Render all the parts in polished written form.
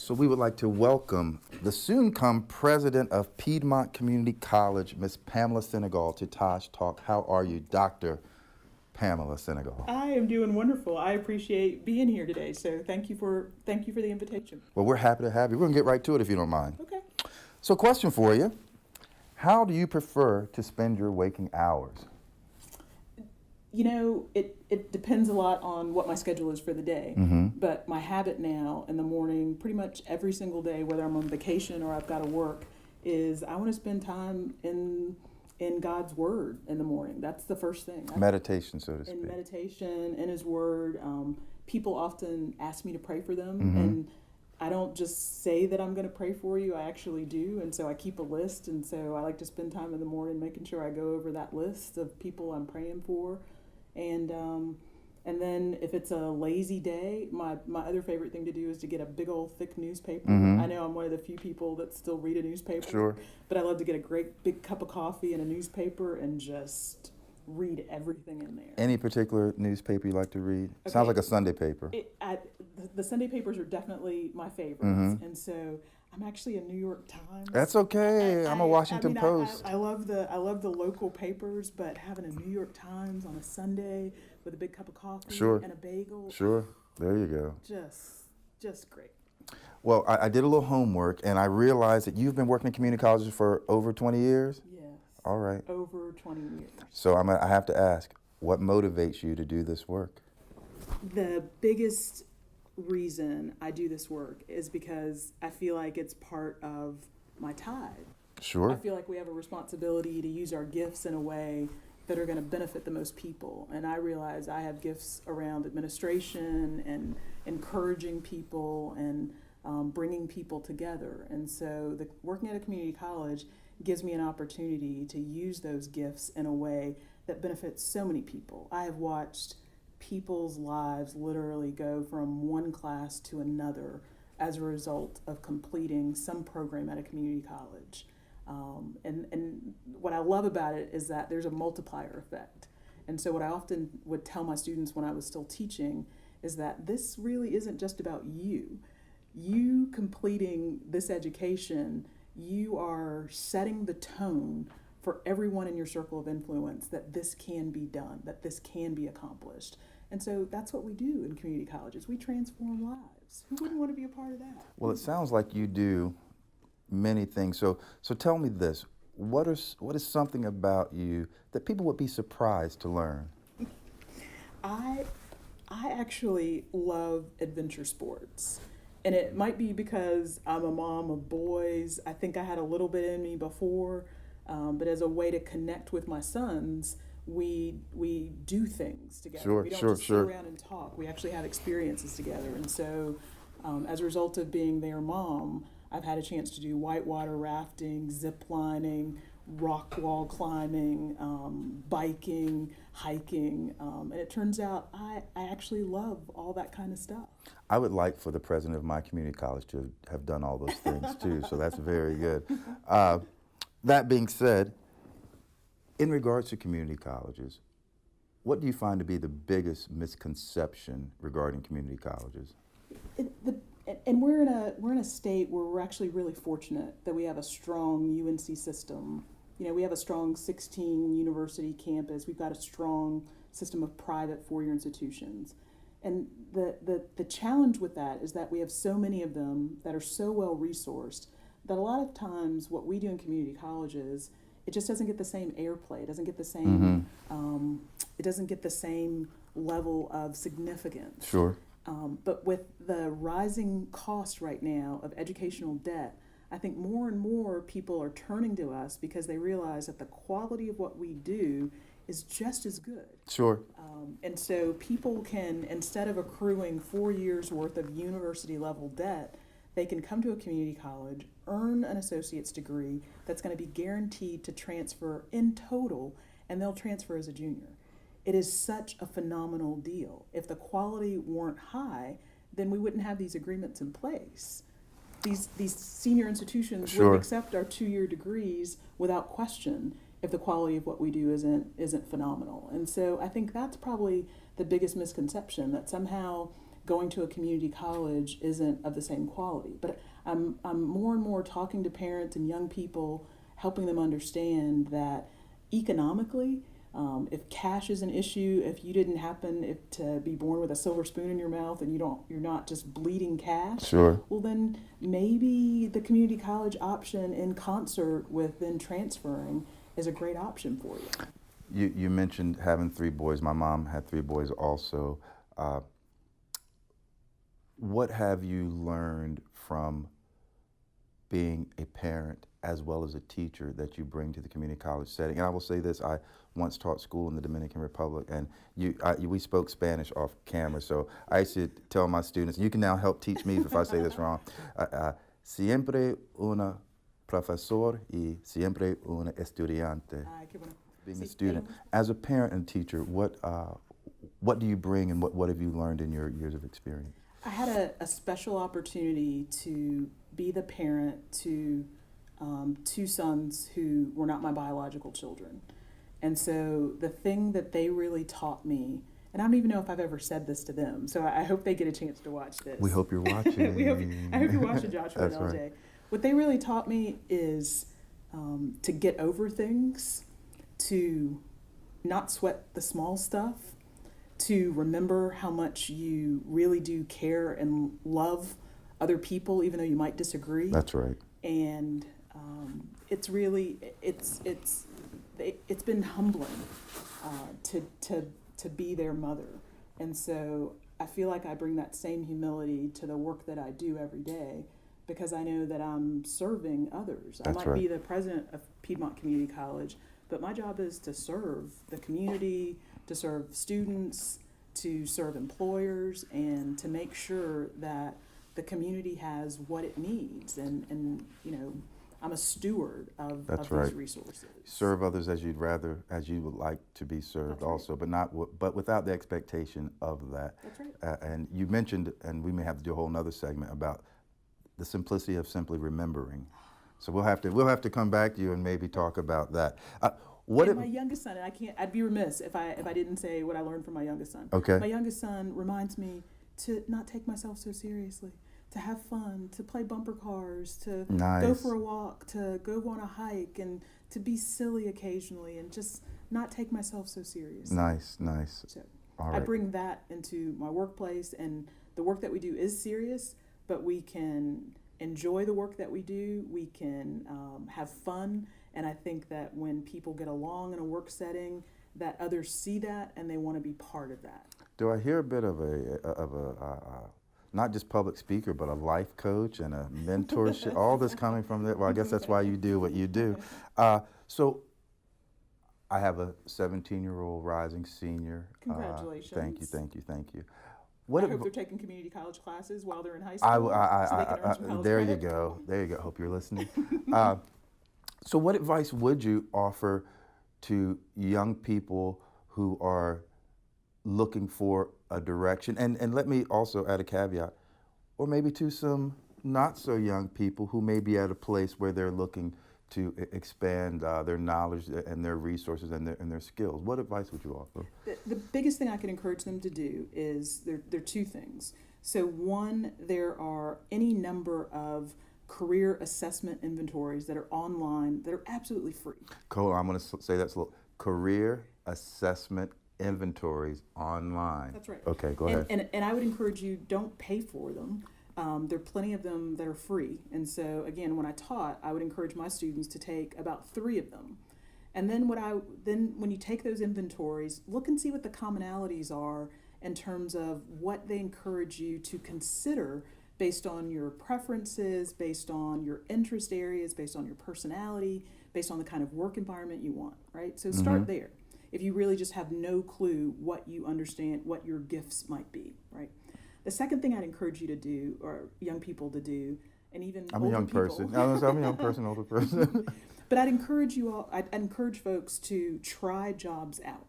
So we would like to welcome the soon-come president of Piedmont Community College, Miss Pamela Senegal, to TAJ Talk. How are you, Dr. Pamela Senegal? I am doing wonderful. I appreciate being here today. So thank you for the invitation. Well, we're happy to have you. We're going to get right to it if you don't mind. Okay. So question for you. How do you prefer to spend your waking hours? You know, it depends a lot on what my schedule is for the day. But my habit now in the morning, pretty much every single day, whether I'm on vacation or I've got to work, is I want to spend time in God's Word in the morning. That's the first thing. Meditation, so to speak. In meditation, in His Word. People often ask me to pray for them, and I don't just say that I'm going to pray for you. I actually do, and so I keep a list, and so I like to spend time in the morning making sure I go over that list of people I'm praying for. And then if it's a lazy day, my other favorite thing to do is to get a big old thick newspaper. I know I'm one of the few people that still read a newspaper. Sure. But I love to get a great big cup of coffee and a newspaper and just read everything in there. Any particular newspaper you like to read? Okay. Sounds like a Sunday paper. The Sunday papers are definitely my favorites. And so I'm actually a New York Times. That's okay. I'm a Washington Post. I love the local papers, but having a New York Times on a Sunday with a big cup of coffee and a bagel. Sure. There you go. Just great. Well, I did a little homework, and I realized that you've been working in community colleges for over 20 years? Yes. All right. Over 20 years. So I have to ask, what motivates you to do this work? The biggest reason I do this work is because I feel like it's part of my tithe. Sure. I feel like we have a responsibility to use our gifts in a way that are going to benefit the most people. And I realize I have gifts around administration and encouraging people and bringing people together. And so working at a community college gives me an opportunity to use those gifts in a way that benefits so many people. I have watched people's lives literally go from one class to another as a result of completing some program at a community college. And what I love about it is that there's a multiplier effect. And so what I often would tell my students when I was still teaching is that this really isn't just about you. You completing this education, you are setting the tone for everyone in your circle of influence that this can be done, that this can be accomplished. And so that's what we do in community colleges. We transform lives. Who wouldn't want to be a part of that? Well, it sounds like you do many things. So tell me this. What is something about you that people would be surprised to learn? I actually love adventure sports. And it might be because I'm a mom of boys. I think I had a little bit in me before. But as a way to connect with my sons, we do things together. We don't just sit around and talk. We actually have experiences together. And so as a result of being their mom, I've had a chance to do whitewater rafting, zip lining, rock wall climbing, biking, hiking. And it turns out I actually love all that kind of stuff. I would like for the president of my community college to have done all those things too, so that's very good. That being said, in regards to community colleges, what do you find to be the biggest misconception regarding community colleges? And we're in a state where we're actually really fortunate that we have a strong UNC system. You know, we have a strong 16 university campus. We've got a strong system of private four-year institutions. And the challenge with that is that we have so many of them that are so well resourced that a lot of times what we do in community colleges, it just doesn't get the same airplay. It doesn't get the same. It doesn't get the same level of significance. Sure. But with the rising cost right now of educational debt, I think more and more people are turning to us because they realize that the quality of what we do is just as good. Sure. And so people can, instead of accruing 4 years worth of university level debt, they can come to a community college, earn an associate's degree that's going to be guaranteed to transfer in total, and they'll transfer as a junior. It is such a phenomenal deal. If the quality weren't high, then we wouldn't have these agreements in place. These senior institutions wouldn't accept our 2-year degrees without question if the quality of what we do isn't phenomenal. And so I think that's probably the biggest misconception, that somehow going to a community college isn't of the same quality. But I'm more and more talking to parents and young people, helping them understand that economically, if cash is an issue, if you didn't happen to be born with a silver spoon in your mouth and you're not just bleeding cash, Sure. well then maybe the community college option in concert with then transferring is a great option for you. You mentioned having 3 boys. My mom had 3 boys also. What have you learned from being a parent as well as a teacher that you bring to the community college setting? And I will say this, I once taught school in the Dominican Republic, and we spoke Spanish off camera, so I used to tell my students, you can now help teach me if I say this wrong, siempre una profesor y siempre una estudiante. Being a student. As a parent and teacher, what do you bring and what have you learned in your years of experience? I had a special opportunity to be the parent to 2 sons who were not my biological children. And so the thing that they really taught me, and I don't even know if I've ever said this to them, so I hope they get a chance to watch this. We hope you're watching. I hope you're watching, Joshua and LJ. Right. What they really taught me is to get over things, to not sweat the small stuff, to remember how much you really do care and love other people, even though you might disagree. That's right. And it's really it's been humbling to be their mother, and so I feel like I bring that same humility to the work that I do every day, because I know that I'm serving others. That's I might right. be the president of Piedmont Community College, but my job is to serve the community, to serve students, to serve employers, and to make sure that the community has what it needs. And you know, I'm a steward of right. these resources. Serve others as you would like to be served. That's right. Also, but without the expectation of that. That's right. And you mentioned, and we may have to do a whole nother segment about the simplicity of simply remembering. So we'll have to come back to you and maybe talk about that. My youngest son, and I'd be remiss if I didn't say what I learned from my youngest son. Okay. My youngest son reminds me to not take myself so seriously, to have fun, to play bumper cars, to Nice. go for a walk, to go on a hike, and to be silly occasionally, and just not take myself so seriously. Nice. So All I right. bring that into my workplace, and the work that we do is serious, but we can enjoy the work that we do. We can have fun, and I think that when people get along in a work setting, that others see that and they want to be part of that. Do I hear a bit of a not just public speaker, but a life coach and a mentorship? All this coming from that. Well, I guess that's why you do what you do. So I have a 17-year-old rising senior. Congratulations. Thank you. I hope they're taking community college classes while they're in high school. So they can earn some college there credit. you go. Hope you're listening. So what advice would you offer to young people who are looking for a direction? And let me also add a caveat, or maybe to some not so young people who may be at a place where they're looking to expand their knowledge and their resources and their skills. What advice would you offer? The biggest thing I can encourage them to do is there are 2 things. So one, there are any number of career assessment inventories that are online that are absolutely free. Cool. I'm going to say that slow. Career assessment inventories online. That's right. Okay, go ahead. And I would encourage you, don't pay for them. There are plenty of them that are free. And so again, when I taught, I would encourage my students to take about 3 of them. And then when you take those inventories, look and see what the commonalities are in terms of what they encourage you to consider based on your preferences, based on your interest areas, based on your personality, based on the kind of work environment you want, right? So start there. If you really just have no clue what you understand, what your gifts might be, right? The second thing I'd encourage you to do, or young people to do, and even I'm a young person. I'm a young person, older person. But I'd encourage folks to try jobs out.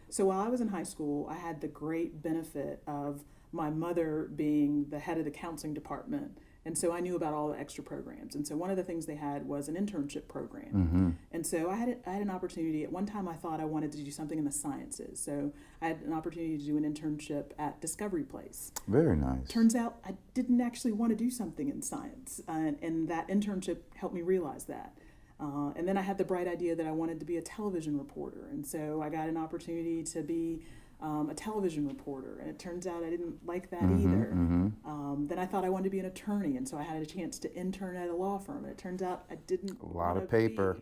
So while I was in high school, I had the great benefit of my mother being the head of the counseling department. And so I knew about all the extra programs. And so one of the things they had was an internship program. And And so I had an opportunity. At one time, I thought I wanted to do something in the sciences. So I had an opportunity to do an internship at Discovery Place. Very nice. Turns out I didn't actually want to do something in science, and that internship helped me realize that. And then I had the bright idea that I wanted to be a television reporter, and so I got an opportunity to be a television reporter, and it turns out I didn't like that either. Then I thought I wanted to be an attorney, and so I had a chance to intern at a law firm, and it turns out I didn't. A lot of paper.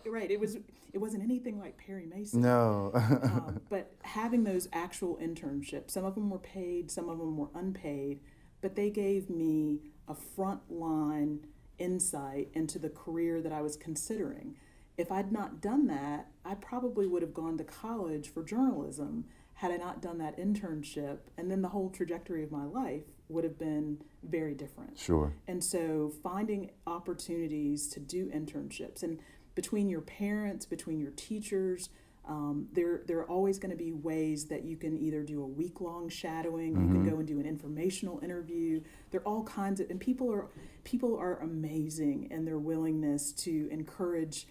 Right. It wasn't anything like Perry Mason. No. But having those actual internships, some of them were paid, some of them were unpaid, but they gave me a frontline insight into the career that I was considering. If I'd not done that, I probably would have gone to college for journalism had I not done that internship, and then the whole trajectory of my life would have been very different. Sure. And so finding opportunities to do internships, and between your parents, between your teachers, there are always going to be ways that you can either do a week-long shadowing, you can go and do an informational interview. There are all kinds of, and people are amazing in their willingness to encourage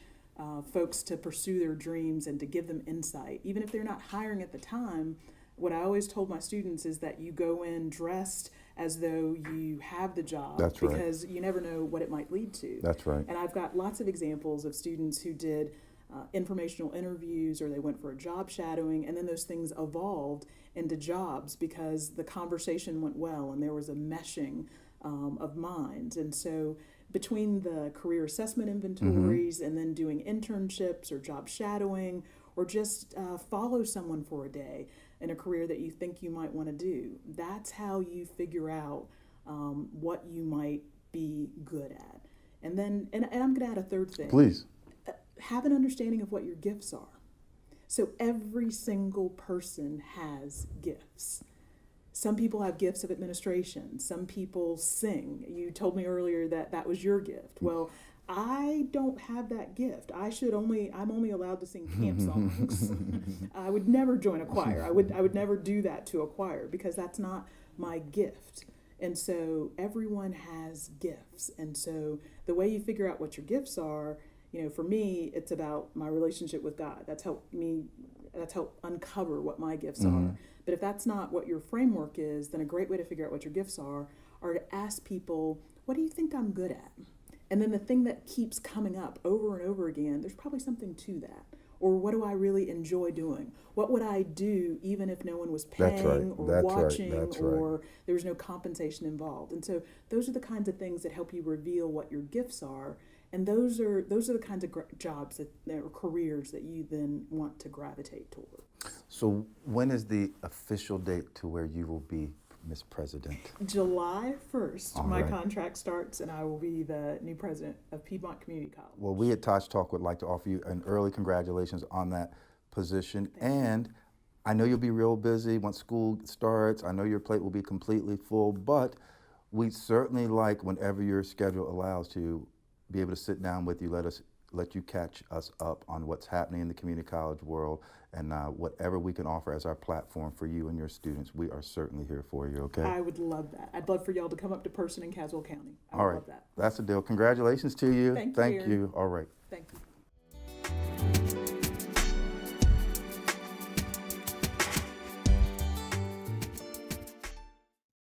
folks to pursue their dreams and to give them insight. Even if they're not hiring at the time, what I always told my students is that you go in dressed as though you have the job. That's right. Because you never know what it might lead to. That's right. And I've got lots of examples of students who did informational interviews, or they went for a job shadowing, and then those things evolved into jobs because the conversation went well and there was a meshing of minds. And so between the career assessment inventories and then doing internships or job shadowing, or just follow someone for a day in a career that you think you might want to do, that's how you figure out what you might be good at. And then, and I'm going to add a third thing. Please. Have an understanding of what your gifts are. So every single person has gifts. Some people have gifts of administration. Some people sing. You told me earlier that that was your gift. Well, I don't have that gift. I'm only allowed to sing camp songs. I would never join a choir. I would never do that to a choir because that's not my gift. And so everyone has gifts. And so the way you figure out what your gifts are, for me, it's about my relationship with God. That's helped uncover what my gifts are. But if that's not what your framework is, then a great way to figure out what your gifts are to ask people, what do you think I'm good at? And then the thing that keeps coming up over and over again, there's probably something to that. Or what do I really enjoy doing? What would I do even if no one was paying or watching or there was no compensation involved? And so those are the kinds of things that help you reveal what your gifts are. And those are the kinds of jobs or careers that you then want to gravitate toward. So when is the official date to where you will be Miss President? July 1st, All my right. contract starts, and I will be the new president of Piedmont Community College. Well, we at TAJ-Talk would like to offer you an early congratulations on that position. And I know you'll be real busy once school starts. I know your plate will be completely full, but we'd certainly like, whenever your schedule allows, to be able to sit down with you, let you catch us up on what's happening in the community college world, and whatever we can offer as our platform for you and your students, we are certainly here for you, okay? I would love that. I'd love for y'all to come up to Person in Caswell County. I would All right, love that. that's the deal. Congratulations to you. Thank you. Thank you. All right. Thank you.